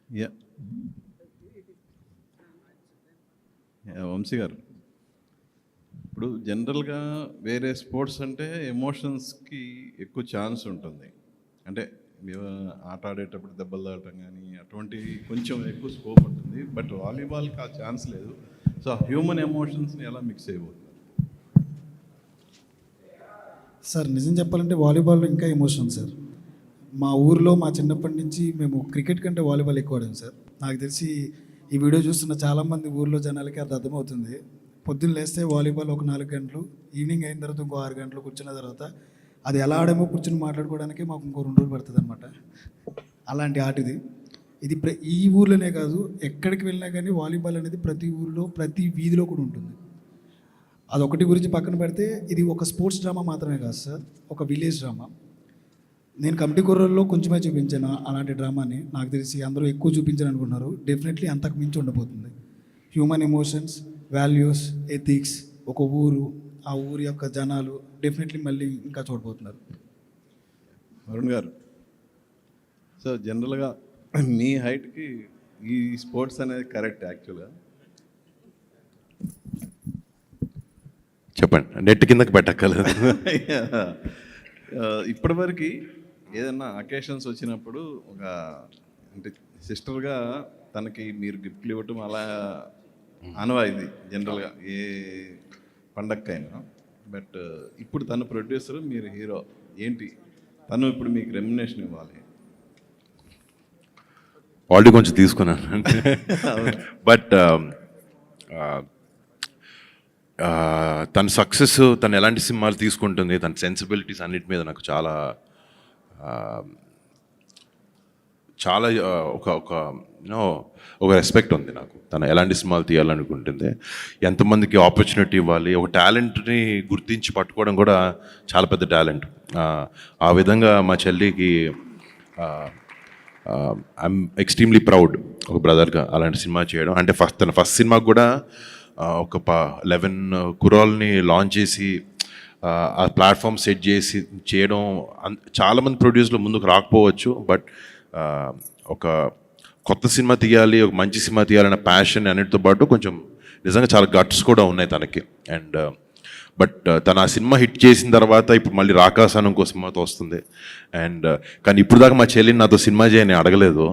Yeah Vamsi గారు, ఇప్పుడు జనరల్గా వేరే స్పోర్ట్స్ అంటే ఎమోషన్స్కి ఎక్కువ ఛాన్స్ ఉంటుంది. అంటే ఆట ఆడేటప్పుడు దెబ్బలు తాగటం కానీ అటువంటి కొంచెం ఎక్కువ స్కోప్ ఉంటుంది. బట్ వాలీబాల్కి ఆ ఛాన్స్ లేదు. సో హ్యూమన్ ఎమోషన్స్ని ఎలా మిక్స్ అయిపోతుంది? సార్ నిజం చెప్పాలంటే వాలీబాల్లో ఇంకా ఎమోషన్ సార్. మా ఊరిలో మా చిన్నప్పటి నుంచి మేము క్రికెట్ కంటే వాలీబాల్ ఎక్కువ ఆడాం సార్. నాకు తెలిసి ఈ వీడియో చూస్తున్న చాలామంది ఊర్లో జనాలకి అది అర్థమవుతుంది. పొద్దున్న లేస్తే వాలీబాల్ ఒక 4 గంటలు, ఈవినింగ్ అయిన తర్వాత ఇంకో 6 గంటలు కూర్చున్న తర్వాత అది ఎలా ఆడామో కూర్చొని మాట్లాడుకోవడానికి మాకు ఇంకో 2 రోజులు పడుతుంది అనమాట. అలాంటి ఆట ఇది. ఇది ఈ ఊర్లోనే కాదు, ఎక్కడికి వెళ్ళినా కానీ వాలీబాల్ అనేది ప్రతి ఊరిలో ప్రతి వీధిలో కూడా ఉంటుంది. అదొకటి గురించి పక్కన పెడితే ఇది ఒక స్పోర్ట్స్ డ్రామా మాత్రమే కాదు సార్, ఒక విలేజ్ డ్రామా. నేను కమిటీ కుర్రల్లో కొంచెమే చూపించాను అలాంటి డ్రామాని. నాకు తెలిసి అందరూ ఎక్కువ చూపించాను అనుకుంటున్నారు. డెఫినెట్లీ అంతకు మించి ఉండబోతుంది. హ్యూమన్ ఎమోషన్స్, వాల్యూస్, ఎథిక్స్, ఒక ఊరు, ఆ ఊరి యొక్క జనాలు డెఫినెట్లీ మళ్ళీ ఇంకా చూడబోతున్నారు. వరుణ్ గారు, సో జనరల్గా మీ హైట్కి ఈ స్పోర్ట్స్ అనేది కరెక్ట్ యాక్చువల్గా? చెప్పండి, నెట్ కిందకి పెట్టక్కర్లేదు. ఇప్పటివరకు ఏదన్నా అకేషన్స్ వచ్చినప్పుడు ఒక అంటే సిస్టర్గా తనకి మీరు గిఫ్ట్లు ఇవ్వటం అలా ఆనవాయితీ జనరల్గా ఏ పండక్కైనా. బట్ ఇప్పుడు తను ప్రొడ్యూసర్, మీరు హీరో, ఏంటి తను ఇప్పుడు మీకు రెమ్యునేషన్ ఇవ్వాలి? ఆల్రెడీ కొంచెం తీసుకున్నాను. బట్ తన సక్సెస్, తను ఎలాంటి సినిమాలు తీసుకుంటుంది, తన సెన్సిబిలిటీస్ అన్నిటి మీద నాకు చాలా చాలా ఒక రెస్పెక్ట్ ఉంది నాకు. తను ఎలాంటి సినిమాలు తీయాలనుకుంటుంది, ఎంతమందికి ఆపర్చునిటీ ఇవ్వాలి, ఒక టాలెంట్ని గుర్తించి పట్టుకోవడం కూడా చాలా పెద్ద టాలెంట్. ఆ విధంగా మా చెల్లికి ఐఎమ్ ఎక్స్ట్రీమ్లీ ప్రౌడ్ ఒక బ్రదర్గా అలాంటి సినిమా చేయడం. అంటే తన ఫస్ట్ సినిమాకి కూడా ఒక 11 కుర్రాల్ని లాంచ్ చేసి ఆ ప్లాట్ఫామ్ సెట్ చేసి చేయడం. చాలామంది ప్రొడ్యూసర్లు ముందుకు రాకపోవచ్చు, బట్ ఒక కొత్త సినిమా తీయాలి, ఒక మంచి సినిమా తీయాలన్న ప్యాషన్ అన్నిటితో పాటు కొంచెం నిజంగా చాలా గట్స్ కూడా ఉన్నాయి తనకి. అండ్ బట్ తను ఆ సినిమా హిట్ చేసిన తర్వాత ఇప్పుడు మళ్ళీ రాకాసాను ఇంకో సినిమాతో వస్తుంది. అండ్ కానీ ఇప్పుడు దాకా మా చెల్లిని నాతో సినిమా చేయని అడగలేదు,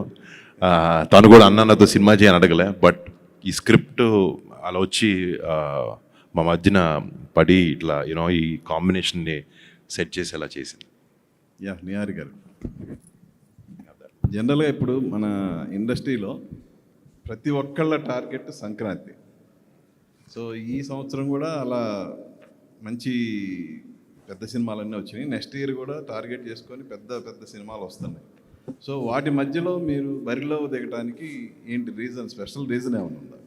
తను కూడా నాతో సినిమా చేయని అడగలే. బట్ ఈ స్క్రిప్ట్ అలా వచ్చి మా మధ్యన పడి ఇట్లా ఈ కాంబినేషన్ని సెట్ చేసేలా చేసింది. యా నిహారి గారు, జనరల్గా ఇప్పుడు మన ఇండస్ట్రీలో ప్రతి ఒక్కళ్ళ టార్గెట్ సంక్రాంతి. సో ఈ సంవత్సరం కూడా అలా మంచి పెద్ద సినిమాలన్నీ వచ్చినాయి. నెక్స్ట్ ఇయర్ కూడా టార్గెట్ చేసుకొని పెద్ద పెద్ద సినిమాలు వస్తున్నాయి. సో వాటి మధ్యలో మీరు బరిలో దిగడానికి ఏంటి రీజన్, స్పెషల్ రీజన్ ఏమైనా ఉందా?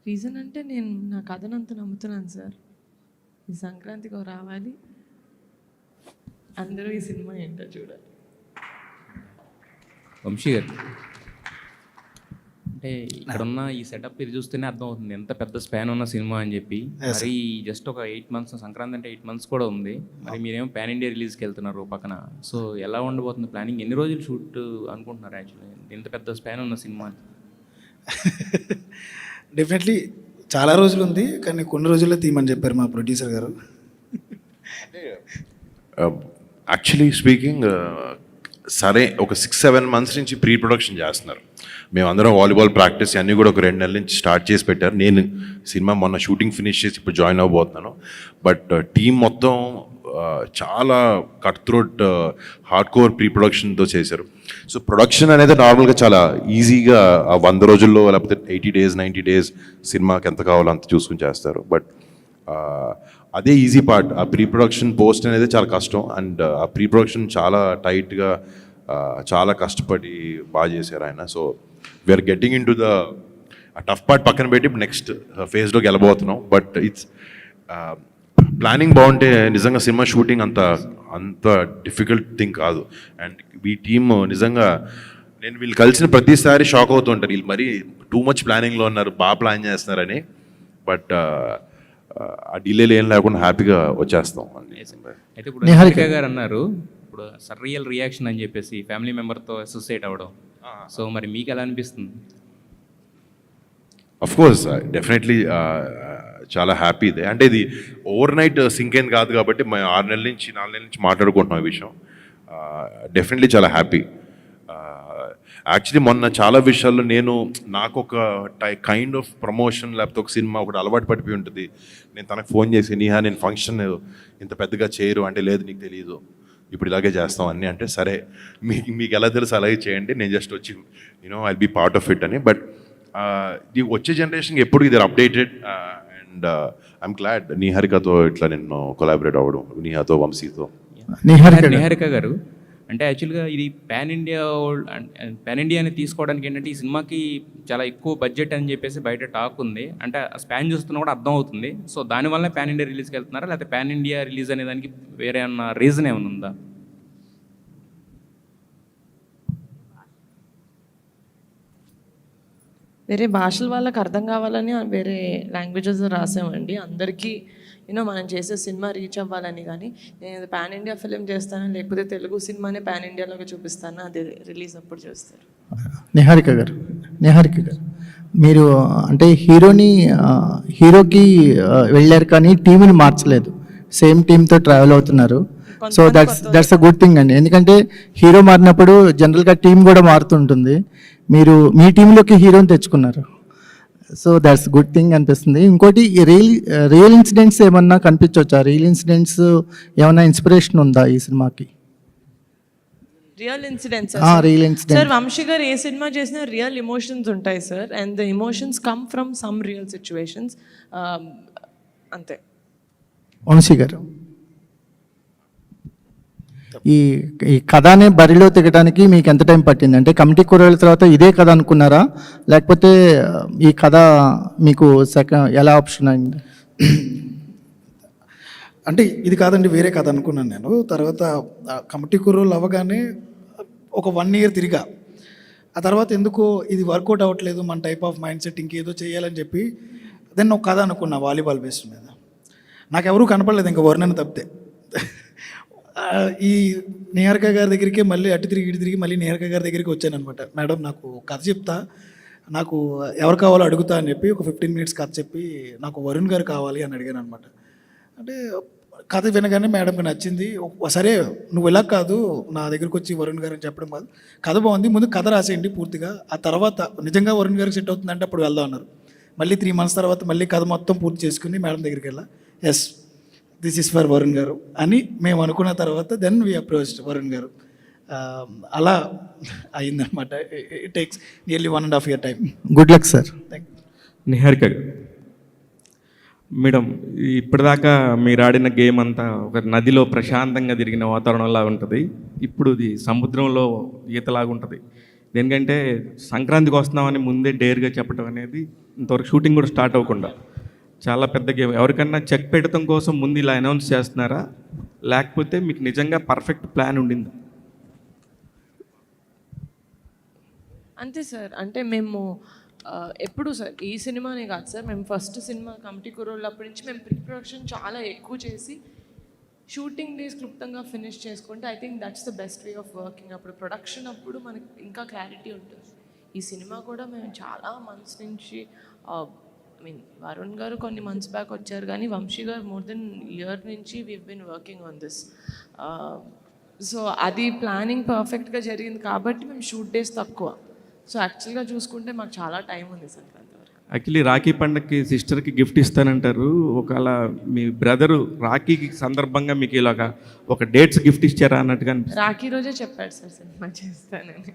రీజన్ అంటే నేను నా కథనంత నమ్ముతున్నాను సార్. ఈ సంక్రాంతికి రావాలి, అందరూ ఈ సినిమా ఏంటో చూడాలి. వంశీ గారు, అంటే ఇక్కడున్న ఈ సెటప్ ఇది చూస్తేనే అర్థమవుతుంది ఎంత పెద్ద స్పాన్ ఉన్న సినిమా అని చెప్పి. మరి జస్ట్ ఒక 8 months, సంక్రాంతి అంటే 8 months కూడా ఉంది. మరి మీరేమో పాన్ ఇండియా రిలీజ్కి వెళ్తున్నారు పక్కన. సో ఎలా ఉండబోతుంది ప్లానింగ్? ఎన్ని రోజులు షూట్ అనుకుంటున్నారు యాక్చువల్లీ ఇంత పెద్ద స్పాన్ ఉన్న సినిమా? డెఫినెట్లీ చాలా రోజులు ఉంది, కానీ కొన్ని రోజుల్లో తీయమని చెప్పారు మా ప్రొడ్యూసర్ గారు. యాక్చువల్లీ స్పీకింగ్, సరే ఒక 6-7 months నుంచి ప్రీ ప్రొడక్షన్ చేస్తున్నారు. మేమందరం వాలీబాల్ ప్రాక్టీస్ అన్నీ కూడా ఒక 2 నెలల నుంచి స్టార్ట్ చేసి పెట్టారు. నేను సినిమా మొన్న షూటింగ్ ఫినిష్ చేసి ఇప్పుడు జాయిన్ అవ్వబోతున్నాను. బట్ టీం మొత్తం చాలా cut throat hard core pre ప్రొడక్షన్తో చేశారు. సో ప్రొడక్షన్ అనేది నార్మల్గా చాలా ఈజీగా 100 రోజుల్లో లేకపోతే 80 days 90 days సినిమాకి ఎంత కావాలో అంత చూసుకుని చేస్తారు. బట్ అదే ఈజీ పార్ట్. ఆ ప్రీ ప్రొడక్షన్ పోస్ట్ అనేది చాలా కష్టం. అండ్ ఆ ప్రీ ప్రొడక్షన్ చాలా టైట్గా చాలా కష్టపడి బాగా చేశారు ఆయన. So we are getting into the tough part పక్కన పెట్టి ఇప్పుడు నెక్స్ట్ ఫేజ్లోకి వెళ్ళబోతున్నాం. బట్ ఇట్స్ ప్లానింగ్ బాగుంటే నిజంగా సినిమా షూటింగ్ అంత డిఫికల్ట్ థింగ్ కాదు. అండ్ ఈ టీమ్ నిజంగా నేను వీళ్ళు కలిసిన ప్రతిసారి షాక్ అవుతుంటారు, వీళ్ళు మరీ టూ మచ్ ప్లానింగ్లో ఉన్నారు, బాగా ప్లాన్ చేస్తున్నారని. బట్ ఆ డిలేలు ఏం లేకుండా హ్యాపీగా వచ్చేస్తాం. అయితే ఇప్పుడు నిహారిక గారు అన్నారు ఇప్పుడు సర్రియల్ రియాక్షన్ అని చెప్పేసి ఫ్యామిలీ మెంబర్తో అసోసియేట్ అవ్వడం, సో మరి మీకు ఎలా అనిపిస్తుంది? అఫ్ కోర్స్ డెఫినెట్లీ చాలా హ్యాపీ ఇదే. అంటే ఇది ఓవర్ నైట్ సింక్ అయింది కాదు కాబట్టి మేము 4 నెలల నుంచి మాట్లాడుకుంటున్నాం ఈ విషయం. డెఫినెట్లీ చాలా హ్యాపీ. యాక్చువల్లీ మొన్న చాలా విషయాల్లో నాకు ఒక కైండ్ ఆఫ్ ప్రమోషన్ లేకపోతే ఒక సినిమా ఒకటి అలవాటు పడిపోయి ఉంటుంది. నేను తనకు ఫోన్ చేసి నీహా నేను ఫంక్షన్ ఇంత పెద్దగా చేయరు అంటే, లేదు నీకు తెలియదు ఇప్పుడు ఇలాగే చేస్తాం అన్నీ అంటే, సరే మీకు ఎలా తెలుసు అలాగే చేయండి, నేను జస్ట్ వచ్చి I be part of it అని. బట్ ఇది వచ్చే జనరేషన్కి ఎప్పుడు ఇది అప్డేటెడ్ అండ్ ఐఎమ్ గ్లాడ్ నిహారికతో ఇట్లా నేను కొలాబరేట్ అవ్వడం, నిహాతో, వంశీతో. నిహారిక గారు, అంటే యాక్చువల్గా ఇది పాన్ ఇండియాని తీసుకోవడానికి ఏంటంటే ఈ సినిమాకి చాలా ఎక్కువ బడ్జెట్ అని చెప్పేసి బయట టాక్ ఉంది. అంటే ఆ స్పాన్ చూస్తున్నా కూడా అర్థం అవుతుంది. సో దానివల్ల పాన్ ఇండియా రిలీజ్కి వెళ్తున్నారా, లేకపోతే పాన్ ఇండియా రిలీజ్ అనే దానికి వేరే అన్న రీజన్ ఏమైనా ఉందా? వేరే భాషల వాళ్ళకి అర్థం కావాలని వేరే లాంగ్వేజెస్ రాసామండి. అందరికీ మనం చేసే సినిమా రీచ్ అవ్వాలని. కానీ నేను పాన్ ఇండియా ఫిలిం చేస్తాను, లేకపోతే తెలుగు సినిమానే పాన్ ఇండియాలోకి చూపిస్తాను, అది రిలీజ్ అప్పుడు చూస్తారు. నిహారిక గారు, మీరు అంటే హీరోకి వెళ్ళారు కానీ టీంని మార్చలేదు, సేమ్ టీంతో ట్రావెల్ అవుతున్నారు. So that's a good thing అండి. ఎందుకంటే హీరో మారినప్పుడు జనరల్గా టీం కూడా మారుతుంటుంది. మీరు మీ టీంలోకి హీరోని తెచ్చుకున్నారు. సో దట్స్ గుడ్ థింగ్ అనిపిస్తుంది. ఇంకోటి రియల్ ఇన్సిడెంట్స్ ఏమన్నా కనిపించవచ్చా? రియల్ ఇన్సిడెంట్స్ ఏమన్నా ఇన్స్పిరేషన్ ఉందా ఈ సినిమాకి? Real incidents real incident sir, Vamshi garu ఏ సినిమా చేసినా రియల్ ఎమోషన్స్ ఉంటాయి sir. And the emotions come from some real situations, అంతే. వంశీ గారు, ఈ కథనే బరిలో దిగడానికి మీకు ఎంత టైం పట్టింది? అంటే కమిటీ కూరల తర్వాత ఇదే కథ అనుకున్నారా, లేకపోతే ఈ కథ మీకు ఎలా ఆప్షన్ అయింది? అంటే ఇది కాదండి, వేరే కథ అనుకున్నాను నేను. తర్వాత కమిటీ కుర్రోళ్ళు అవ్వగానే ఒక 1 year తిరిగా. ఆ తర్వాత ఎందుకో ఇది వర్కౌట్ అవ్వట్లేదు, మన టైప్ ఆఫ్ మైండ్ సెట్ ఇంకేదో చేయాలని చెప్పి దెన్ ఒక కథ అనుకున్నా వాలీబాల్ బేస్డ్ మీద. నాకు ఎవరూ కనపడలేదు ఇంకా వరుణని తప్పితే. ఈ నిహారిక గారి దగ్గరికి మళ్ళీ అటు తిరిగి మళ్ళీ నిహారిక గారి దగ్గరికి వచ్చాను అనమాట. మేడం నాకు కథ చెప్తా, నాకు ఎవరు కావాలో అడుగుతా అని చెప్పి ఒక 15 minutes కథ చెప్పి నాకు వరుణ్ గారు కావాలి అని అడిగాను అనమాట. అంటే కథ వినగానే మేడంకి నచ్చింది. సరే నువ్వు ఇలా కాదు నా దగ్గరికి వచ్చి వరుణ్ గారు అని చెప్పడం కాదు, కథ బాగుంది, ముందు కథ రాసేయండి పూర్తిగా, ఆ తర్వాత నిజంగా వరుణ్ గారికి సెట్ అవుతుందంటే అప్పుడు వెళ్దాం అన్నారు. మళ్ళీ 3 months తర్వాత మళ్ళీ కథ మొత్తం పూర్తి చేసుకుని మేడం దగ్గరికి వెళ్ళా. Yes this is for Varun garu అని మేము అనుకున్న తర్వాత దెన్ వీ అప్రోచ్డ్ వరుణ్ గారు. అలా అయిందనమాట. It takes nearly 1.5 year time. Good luck sir. Niharika గారు, మేడం ఇప్పటిదాకా మీరు ఆడిన గేమ్ అంతా ఒక నదిలో ప్రశాంతంగా తిరిగిన వాతావరణంలా ఉంటుంది. ఇప్పుడు ఇది సముద్రంలో ఈతలాగా ఉంటుంది. దేనికంటే సంక్రాంతికి వస్తున్నామని ముందే డేర్గా చెప్పడం అనేది ఇంతవరకు షూటింగ్ కూడా స్టార్ట్ అవ్వకుండా చాలా పెద్ద గేమ్. ఎవరికన్నా చెక్ పెట్టడం కోసం ముందు ఇలా అనౌన్స్ చేస్తున్నారా, లేకపోతే మీకు నిజంగా పర్ఫెక్ట్ ప్లాన్ ఉండిందా? అంతే సార్. అంటే మేము ఎప్పుడు సార్ ఈ సినిమానే కాదు సార్, మేము ఫస్ట్ సినిమా కమిటీ కుర్రోళ్ళు అప్పటి నుంచి మేము ప్రీ ప్రొడక్షన్ చాలా ఎక్కువ చేసి షూటింగ్ డేస్ క్లుప్తంగా ఫినిష్ చేసుకుంటే I think that's the best way of working. అప్పుడు ప్రొడక్షన్ అప్పుడు మనకి ఇంకా క్లారిటీ ఉంటుంది. ఈ సినిమా కూడా మేము చాలా మంత్స్ నుంచి వరుణ్ గారు కొన్ని మంత్స్ బ్యాక్ వచ్చారు, కానీ Vamshi garu more than year నుంచి we've been working on this. So అది ప్లానింగ్ పర్ఫెక్ట్గా జరిగింది కాబట్టి మేము షూట్ డేస్ తక్కువ. సో యాక్చువల్గా చూసుకుంటే మాకు చాలా టైం ఉంది సంక్రాంతి వరకు. యాక్చువల్లీ రాఖీ పండగకి సిస్టర్కి గిఫ్ట్ ఇస్తానంటారు. ఒకవేళ మీ బ్రదరు రాఖీకి సందర్భంగా మీకు ఇలాగా ఒక డేట్స్ గిఫ్ట్ ఇచ్చారా అన్నట్టుగా అనిపిస్తుంది. రాఖీ రోజే చెప్పాడు సార్ సినిమా చేస్తానని.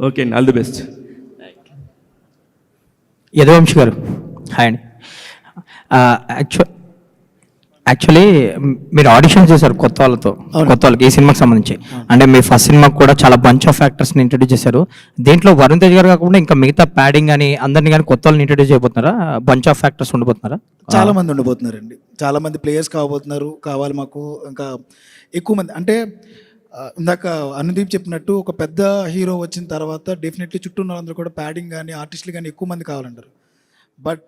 ఓకే అండి, ఆల్ ది బెస్ట్. యదువంశి గారు, హాయ్ అండి. యాక్చువల్లీ మీరు ఆడిషన్ చేశారు కొత్త వాళ్ళకి ఈ సినిమాకి సంబంధించి. అంటే మీ ఫస్ట్ సినిమాకి కూడా చాలా బంచ్ ఆఫ్ యాక్టర్స్ని ఇంట్రడ్యూస్ చేశారు. దీంట్లో వరుణ్ తేజ్ గారు కాకుండా ఇంకా మిగతా ప్యాడింగ్ అని అందరినీ కానీ కొత్త వాళ్ళని ఇంట్రడ్యూస్ చేయబోతున్నారా? బంచ్ ఆఫ్ యాక్టర్స్ ఉండబోతున్నారా? చాలా మంది ఉండబోతున్నారండి, చాలా మంది ప్లేయర్స్ కావాలి మాకు. ఇంకా ఎక్కువ మంది అంటే ఇందాక అనుదీప్ చెప్పినట్టు ఒక పెద్ద హీరో వచ్చిన తర్వాత డెఫినెట్లీ చుట్టూ ఉన్న వాళ్ళందరూ కూడా ప్యాడింగ్ కానీ ఆర్టిస్టులు కానీ ఎక్కువ మంది కావాలంటారు. బట్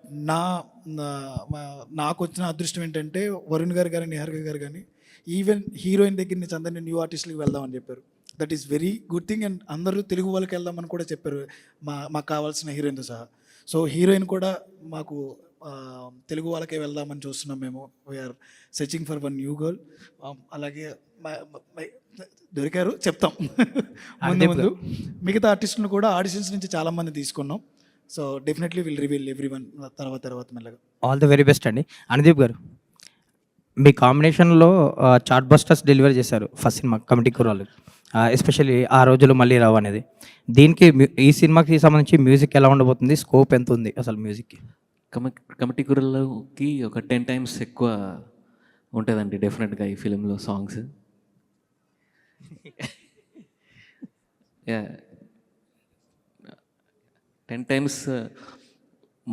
నాకు వచ్చిన అదృష్టం ఏంటంటే వరుణ్ గారు కానీ నిహారిక గారు కానీ ఈవెన్ హీరోయిన్ దగ్గర నుంచి అందరినీ న్యూ ఆర్టిస్టులకి వెళ్దామని చెప్పారు. That is very good thing. And అందరూ తెలుగు వాళ్ళకి వెళ్దామని కూడా చెప్పారు, మాకు కావాల్సిన హీరోయిన్తో సహా. సో హీరోయిన్ కూడా మాకు తెలుగు వాళ్ళకే వెళ్దామని చూస్తున్నాం మేము. We're searching for one new girl. అలాగే దొరికారు చెప్తాం ముందు ముందు. మిగతా ఆర్టిస్టులను కూడా ఆడిషన్స్ నుంచి చాలామంది తీసుకున్నాం. So definitely will reveal every one తర్వాత మెల్లగా. ఆల్ ది వెరీ బెస్ట్ అండి. అనుదీప్ గారు, మీ కాంబినేషన్లో చార్ట్ బస్టర్స్ డెలివరీ చేశారు ఫస్ట్ సినిమా కమిటీ కుర్రాళ్ళు, ఎస్పెషల్లీ ఆ రోజులు మళ్ళీ రావు అనేది. దీనికి ఈ సినిమాకి సంబంధించి మ్యూజిక్ ఎలా ఉండబోతుంది, స్కోప్ ఎంత ఉంది అసలు మ్యూజిక్కి? కమిటీ కుర్రలకి ఒక 10 times ఎక్కువ ఉంటుందండి డెఫినెట్గా ఈ ఫిలింలో సాంగ్స్. 10 times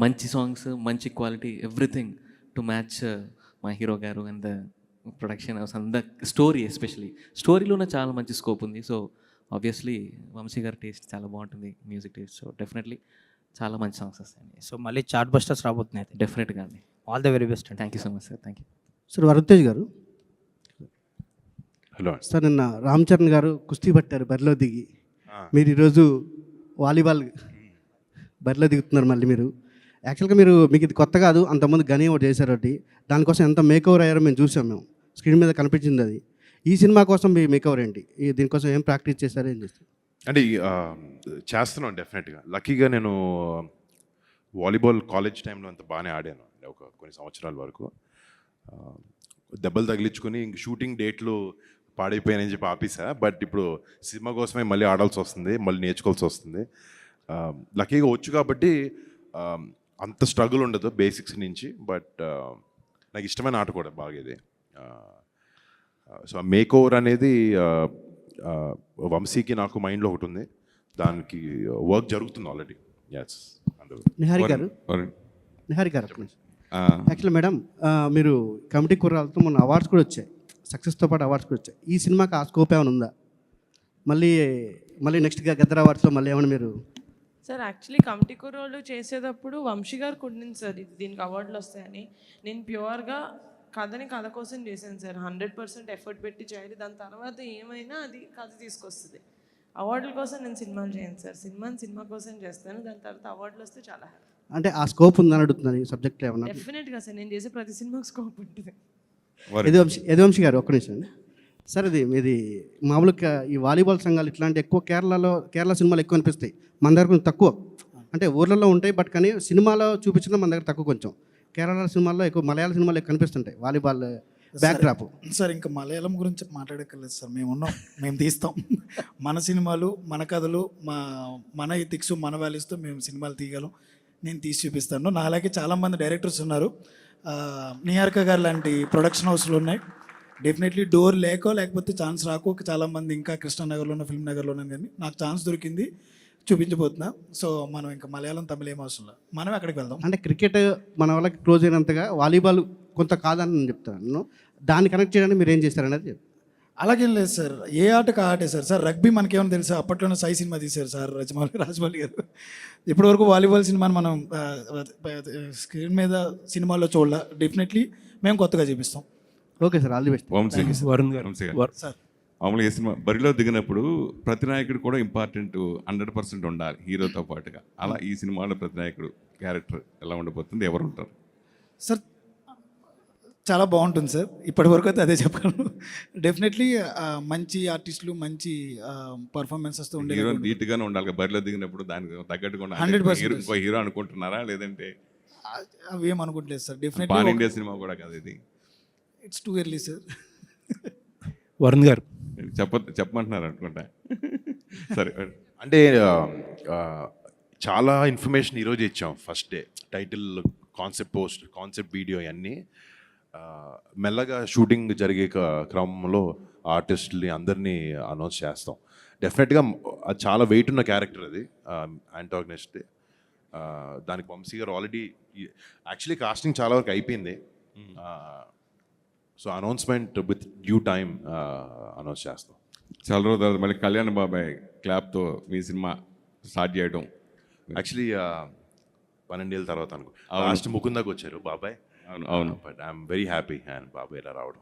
మంచి సాంగ్స్, మంచి క్వాలిటీ, ఎవ్రీథింగ్ టు మ్యాచ్ మా హీరో గారు and the production house and the story. Especially స్టోరీలోనే చాలా మంచి స్కోప్ ఉంది. సో ఆబ్వియస్లీ వంశీ గారి టేస్ట్ చాలా బాగుంటుంది, మ్యూజిక్ టేస్ట్. సో డెఫినెట్లీ చాలా మంచి సాంగ్స్ వస్తాయండి. సో మళ్ళీ చార్ట్ బస్టర్స్ రాబోతున్నాయి. డెఫినెట్గా అండి. ఆల్ ది వెరీ బెస్ట్ అండి. Thank you so much sir. Thank you sir. Varun గారు, హలో సార్ నిన్న రామ్ చరణ్ గారు కుస్తీ పట్టారు బరిలో దిగి, మీరు ఈరోజు వాలీబాల్ బరిలో దిగుతున్నారు మళ్ళీ మీరు. యాక్చువల్గా మీకు ఇది కొత్త కాదు, అంతకుముందు గని ఒకటి చేశారు ఒకటి, దానికోసం ఎంత మేకవర్ అయ్యారో మేము చూసాం, మేము స్క్రీన్ మీద కనిపించింది అది. ఈ సినిమా కోసం మీ మేకవర్ ఏంటి, దీనికోసం ఏం ప్రాక్టీస్ చేశారో ఏం చేస్తారు? అంటే చేస్తున్నాను డెఫినెట్గా. లక్కీగా నేను వాలీబాల్ కాలేజ్ టైంలో అంత బాగానే ఆడాను ఒక కొన్ని సంవత్సరాల వరకు. దెబ్బలు తగిలించుకొని ఇంక షూటింగ్ డేట్లు పాడైపోయానని చెప్పి ఆపేసా. బట్ ఇప్పుడు సినిమా కోసమే మళ్ళీ ఆడాల్సి వస్తుంది, మళ్ళీ నేర్చుకోవాల్సి వస్తుంది. లక్కీగా వచ్చు కాబట్టి అంత స్ట్రగుల్ ఉండదు బేసిక్స్ నుంచి. బట్ నాకు ఇష్టమైన ఆట కూడా బాగా ఇది. సో ఆ మేక్ ఓవర్ అనేది వంశీకి నాకు మైండ్లో ఒకటి ఉంది, దానికి వర్క్ జరుగుతుంది ఆల్రెడీ. ఎస్. నిహారి గారు, యాక్చువల్లీ మేడం, మీరు కమిటీ కుర్రాలతో మొన్న అవార్డ్స్ కూడా వచ్చాయి, సక్సెస్తో పాటు అవార్డ్స్ కూడా వచ్చాయి. ఈ సినిమాకి ఆ స్కోప్ ఏమైనా ఉందా? మళ్ళీ నెక్స్ట్గా గద్దర్ అవార్డ్స్లో మళ్ళీ ఏమైనా మీరు? సార్ యాక్చువల్లీ కమిటీ కుర్రోళ్ళు చేసేటప్పుడు వంశీ గారు కొట్టింది సార్ దీనికి అవార్డులు వస్తాయని. నేను ప్యూర్గా కథ కోసం చేశాను సార్. 100% ఎఫర్ట్ పెట్టి చేయాలి, దాని తర్వాత ఏమైనా అది కథ తీసుకొస్తుంది. అవార్డుల కోసం నేను సినిమాలు చేయను సార్, సినిమా కోసం చేస్తాను, దాని తర్వాత అవార్డులు వస్తే చాలా హ్యాపీ. అంటే ఆ స్కోప్ ఉందని అడుగుతున్నారు ఈ సబ్జెక్ట్లో ఏమన్నా? డెఫినెట్గా సార్, నేను చేసే ప్రతి సినిమాకి స్కోప్ ఉంటుంది. యదువంశీ గారు ఒక్క నిమిషం అండి సార్. ఇది మామూలుగా ఈ వాలీబాల్ సంఘాలు ఇట్లాంటి ఎక్కువ కేరళ సినిమాలు ఎక్కువ అనిపిస్తాయి, మన దగ్గర కొంచెం తక్కువ. అంటే ఊర్లలో ఉంటాయి బట్ కానీ సినిమాలో చూపించడం మన దగ్గర తక్కువ కొంచెం. కేరళ సినిమాల్లో ఎక్కువ, మలయాళ సినిమాలు ఎక్కువ కనిపిస్తుంటాయి వాలీబాల్ బ్యాక్ డ్రాప్. సార్ ఇంకా మలయాళం గురించి మాట్లాడక్కర్లేదు సార్, మేము తీస్తాం. మన సినిమాలు, మన కథలు, మన ఎథిక్స్, మన వాల్యూస్తో మేము సినిమాలు తీయగలం. నేను తీసి చూపిస్తాను. నా అలాగే చాలామంది డైరెక్టర్స్ ఉన్నారు, నిహారిక గారు లాంటి ప్రొడక్షన్ హౌస్లు ఉన్నాయి. డెఫినెట్లీ డోర్ లేకపోతే ఛాన్స్ రాకో చాలామంది ఇంకా కృష్ణానగర్లోనో ఫిల్మ్ నగర్లోనో, కానీ నాకు ఛాన్స్ దొరికింది, చూపించబోతున్నా. సో మనం ఇంకా మలయాళం, తమిళ ఏం అవసరం లేదు, మనం అక్కడికి వెళ్దాం. అంటే క్రికెట్ మన వాళ్ళకి క్లోజ్ అయినంతగా వాలీబాల్ కొంత కాదని నేను చెప్తాను. దాన్ని కనెక్ట్ చేయడానికి మీరు ఏం చేశారనేది అలాగేం లేదు సార్, ఏ ఆటకు ఆటే సార్. రగ్బీ మనకేమైనా తెలుసా? అప్పట్లోనే సాయి సినిమా తీశారు సార్ రాజమౌళి గారు. ఇప్పటివరకు వాలీబాల్ సినిమాని మనం స్క్రీన్ మీద సినిమాల్లో చూడాల. డెఫినెట్లీ మేము కొత్తగా చూపిస్తాం. Okay sir, all the best. Varun గారు, సార్ మామూలుగా సినిమా బరిలో దిగినప్పుడు ప్రతి నాయకుడు కూడా ఇంపార్టెంట్ 100% ఉండాలి హీరోతో పాటుగా. అలా ఈ సినిమాలో ప్రతి నాయకుడు క్యారెక్టర్ ఎలా ఉండబోతుంది, ఎవరు ఉంటారు సార్? చాలా బాగుంటుంది సార్, ఇప్పటి వరకు అయితే అదే చెప్పగలను. డెఫినెట్లీ మంచి ఆర్టిస్టులు, మంచి పర్ఫార్మెన్సెస్తో ఉండే హీరో నీట్గానే ఉండాలి బరిలో దిగినప్పుడు, దానికి తగ్గట్టుగా 100% ఇంకో హీరో అనుకుంటున్నారా, లేదంటే అవి ఏం అనుకుంటలేదు sir. Pan definitely India cinema కూడా కాదు ఇది. It's too early sir. Varun garu చెప్పమంటున్నారు అనుకుంటా. సరే. అంటే చాలా ఇన్ఫర్మేషన్ ఈరోజు ఇచ్చాం. First day title, concept post, concept video అన్నీ మెల్లగా షూటింగ్ జరిగే క్రమంలో ఆర్టిస్టుల్ని అందరినీ అనౌన్స్ చేస్తాం. డెఫినెట్గా అది చాలా వెయిట్ ఉన్న క్యారెక్టర్ అది, యాంటాగనిస్ట్. దానికి వంశీ గారు ఆల్రెడీ యాక్చువల్లీ కాస్టింగ్ చాలా వరకు అయిపోయింది. So announcement with due time announce చేస్తాం. చాలా రోజుల తర్వాత మళ్ళీ కళ్యాణ్ బాబాయ్ క్లాప్తో మీ సినిమా స్టార్ట్ చేయడం. యాక్చువల్లీ 12 ఏళ్ళ తర్వాత అనుకో, లాస్ట్ ముకుందాకి వచ్చారు బాబాయ్. అవును. But I'm very happy and బాబాయ్ ఇలా రావడం.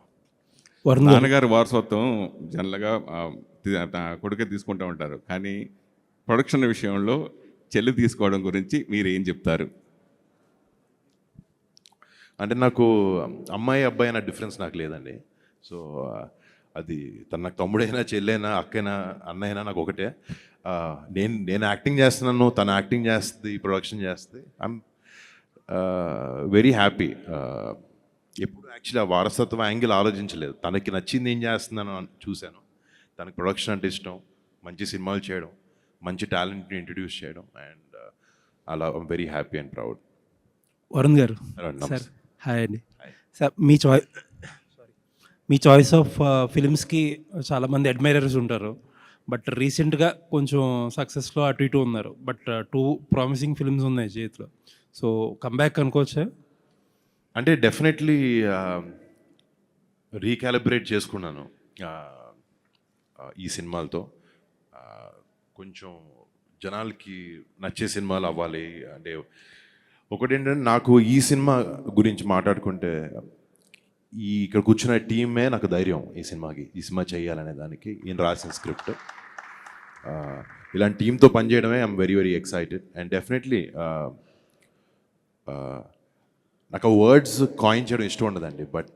నాన్నగారి వారసత్వం జనరల్గా కొడుకే తీసుకుంటూ ఉంటారు, కానీ ప్రొడక్షన్ విషయంలో చెల్లి తీసుకోవడం గురించి మీరు ఏం చెప్తారు? అంటే నాకు అమ్మాయి అబ్బాయి అన్న డిఫరెన్స్ నాకు లేదండి. సో అది తన నాకు తమ్ముడైనా చెల్లైనా అక్కైనా అన్నైనా నాకు ఒకటే. నేను యాక్టింగ్ చేస్తున్నాను, తను యాక్టింగ్ చేస్తుంది, ప్రొడక్షన్ చేస్తుంది. I'm very happy. ఎప్పుడు యాక్చువల్లీ ఆ వారసత్వ యాంగిల్ ఆలోచించలేదు. తనకి నచ్చింది ఏం చేస్తున్నాను చూశాను. తనకి ప్రొడక్షన్ అంటే ఇష్టం, మంచి సినిమాలు చేయడం, మంచి టాలెంట్ని ఇంట్రడ్యూస్ చేయడం, అండ్ అలా I'm very happy and proud. Varun గారు నమస్తే. సార్, హాయ్ అండి. సార్, మీ చాయిస్ ఆఫ్ ఫిలిమ్స్కి చాలామంది అడ్మైరర్స్ ఉంటారు, బట్ రీసెంట్గా కొంచెం సక్సెస్లో అటు ఇటు ఉన్నారు, బట్ 2 ప్రామిసింగ్ ఫిల్మ్స్ ఉన్నాయి చేతిలో. సో కంబ్యాక్ అనుకోవచ్చా? అంటే డెఫినెట్లీ రీకాలిబ్రేట్ చేసుకున్నాను ఈ సినిమాలతో. కొంచెం జనాలకి నచ్చే సినిమాలు అవ్వాలి. అంటే ఒకటేంటంటే నాకు ఈ సినిమా గురించి మాట్లాడుకుంటే ఇక్కడ కూర్చున్న టీమే నాకు ధైర్యం ఈ సినిమా చేయాలనే దానికి. ఈయన రాసిన స్క్రిప్ట్, ఇలాంటి టీంతో పనిచేయడమే I'm very very excited. And definitely నాకు వర్డ్స్ కాయిన్ చేయడం ఇష్టం ఉండదండి, బట్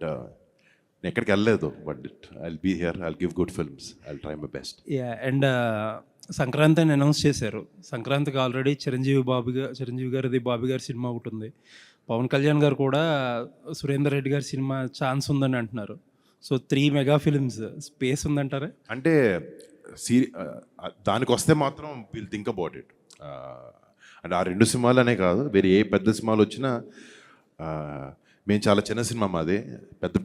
నేను ఎక్కడికి వెళ్ళలేదు. But I'll be here, I'll give good films, I'll try my best. Yeah, and Sankranti అని అనౌన్స్ చేశారు. సంక్రాంతికి ఆల్రెడీ చిరంజీవి గారిది బాబీ గారి సినిమా ఒకటి ఉంది. పవన్ కళ్యాణ్ గారు కూడా సురేందర్ రెడ్డి గారి సినిమా ఛాన్స్ ఉందని అంటున్నారు. సో 3 మెగా ఫిల్మ్స్ స్పేస్ ఉందంటారా? అంటే దానికి వస్తే మాత్రం విల్ థింక్ అబౌట్ ఇట్. అంటే ఆ 2 సినిమాలు అనే కాదు, వేరే ఏ పెద్ద సినిమాలు వచ్చినా, మేము చాలా చిన్న సినిమా మాది,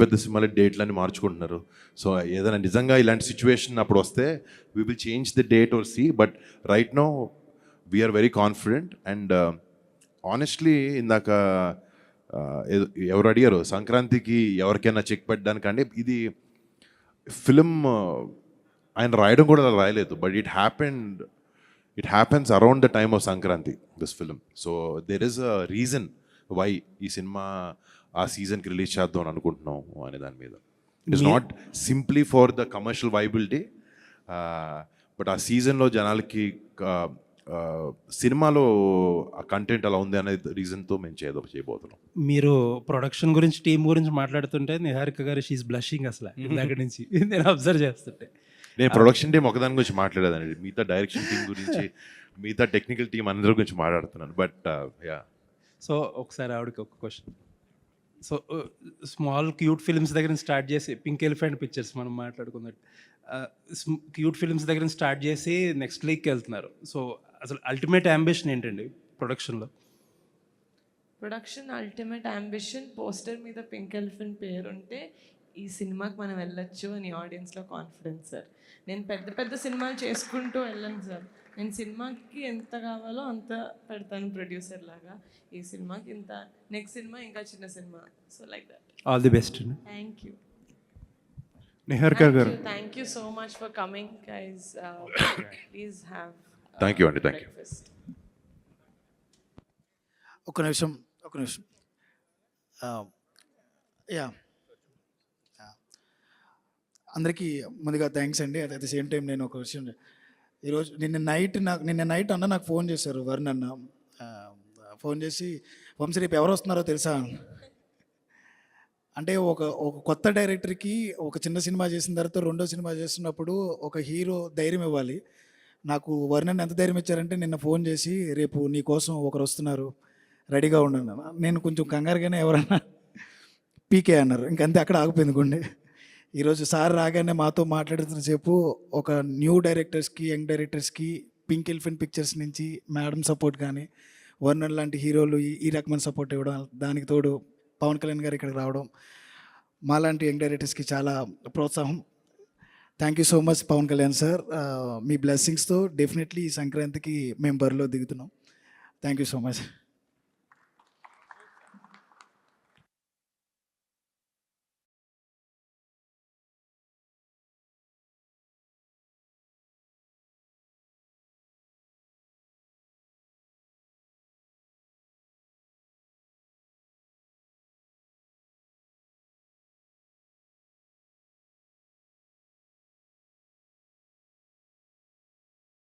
పెద్ద సినిమాలు డేట్లన్నీ మార్చుకుంటున్నారు. సో ఏదైనా నిజంగా ఇలాంటి సిచ్యువేషన్ అప్పుడు వస్తే we will change the date or see, but right now we're very confident. And honestly ఇందాక ఎవరు అడిగారు సంక్రాంతికి ఎవరికైనా చెక్ పెట్టడానికంటే, ఇది ఫిలిం ఆయన రాయడం కూడా అలా రాయలేదు, but it happens around the time of Sankranti, this film. So there is a reason why ఈ సినిమా ఆ సీజన్కి రిలీజ్ చేద్దాం అని అనుకుంటున్నాం అనే దాని మీద. It is not simply for the commercial viability, but ఆ సీజన్లో జనాలకి సినిమాలో ఆ కంటెంట్ అలా ఉంది అనే రీజన్తో మేము చేయబోతున్నాం. మీరు ప్రొడక్షన్ గురించి, టీం గురించి మాట్లాడుతుంటే నిహారిక గారు షీఈస్ బ్లషింగ్ అసలు ఇందాక నుంచి నేను అబ్జర్వ్ చేస్తుంటే. నేను ప్రొడక్షన్ టీం ఒకదాని గురించి మాట్లాడేదాన్ని, మిగతా డైరెక్షన్ టీం గురించి, మిగతా టెక్నికల్ టీం అందరి గురించి మాట్లాడుతున్నాను. బట్ యా, సో ఒకసారి ఆవిడకి ఒక question. So small cute films దగ్గర స్టార్ట్ చేసి, పింక్ ఎలిఫెంట్ పిక్చర్స్ మనం మాట్లాడుకున్నట్టు క్యూట్ ఫిల్మ్స్ దగ్గర స్టార్ట్ చేసి నెక్స్ట్ లీగ్కి వెళ్తున్నారు. సో అసలు అల్టిమేట్ అంబిషన్ ఏంటండి ప్రొడక్షన్లో? ప్రొడక్షన్ అల్టిమేట్ అంబిషన్, పోస్టర్ మీద పింక్ ఎలిఫెంట్ పేరు ఉంటే ఈ సినిమాకి మనం వెళ్ళొచ్చు అని ఆడియన్స్లో కాన్ఫిడెన్స్ సార్. నేను పెద్ద సినిమాలు చేసుకుంటూ వెళ్ళను సార్. నేను సినిమాకి ఎంత కావాలో అంత పెడతాను ప్రొడ్యూసర్ లాగా. ఈ సినిమాకి ఇంత, నెక్స్ట్ సినిమా ఇంకా చిన్న cinema. So like that. All the best. Thank you. Niharika garu, thank you so much for coming guys. Please have. Thank you అండి, థ్యాంక్ యూ. ఒక నిమిషం. యా, అందరికీ ముందుగా థ్యాంక్స్ అండి. అట్ ద సేమ్ టైం నేను ఒక విషయం, ఈరోజు నిన్న నైట్ అన్న నాకు ఫోన్ చేశారు, వరుణ్ అన్న ఫోన్ చేసి, వంశీ రేపు ఎవరు వస్తున్నారో తెలుసా? అంటే ఒక కొత్త డైరెక్టర్కి ఒక చిన్న సినిమా చేసిన తర్వాత రెండో సినిమా చేస్తున్నప్పుడు ఒక హీరో ధైర్యం ఇవ్వాలి. నాకు వరుణ్ అన్న ఎంత ధైర్యం ఇచ్చారంటే, నిన్న ఫోన్ చేసి రేపు నీ కోసం ఒకరు వస్తున్నారు, రెడీగా ఉన్నాను. నేను కొంచెం కంగారుగానే ఎవరన్నా పీకే అన్నారు, ఇంకంతే అక్కడ ఆగిపోయింది గుండె. ఈరోజు సార్ రాగానే మాతో మాట్లాడుతున్న సేపు ఒక న్యూ డైరెక్టర్స్కి, యంగ్ డైరెక్టర్స్కి పింక్ ఎలిఫెంట్ పిక్చర్స్ నుంచి మేడం సపోర్ట్ కానీ, వర్ణన్ లాంటి హీరోలు ఈ రకమైన సపోర్ట్ ఇవ్వడం, దానికి తోడు పవన్ కళ్యాణ్ గారు ఇక్కడికి రావడం, మాలాంటి యంగ్ డైరెక్టర్స్కి చాలా ప్రోత్సాహం. Thank you so much Pawan Kalyan sir. మీ బ్లెస్సింగ్స్తో డెఫినెట్లీ ఈ సంక్రాంతికి మేము బరిలో దిగుతున్నాం. Thank you so much.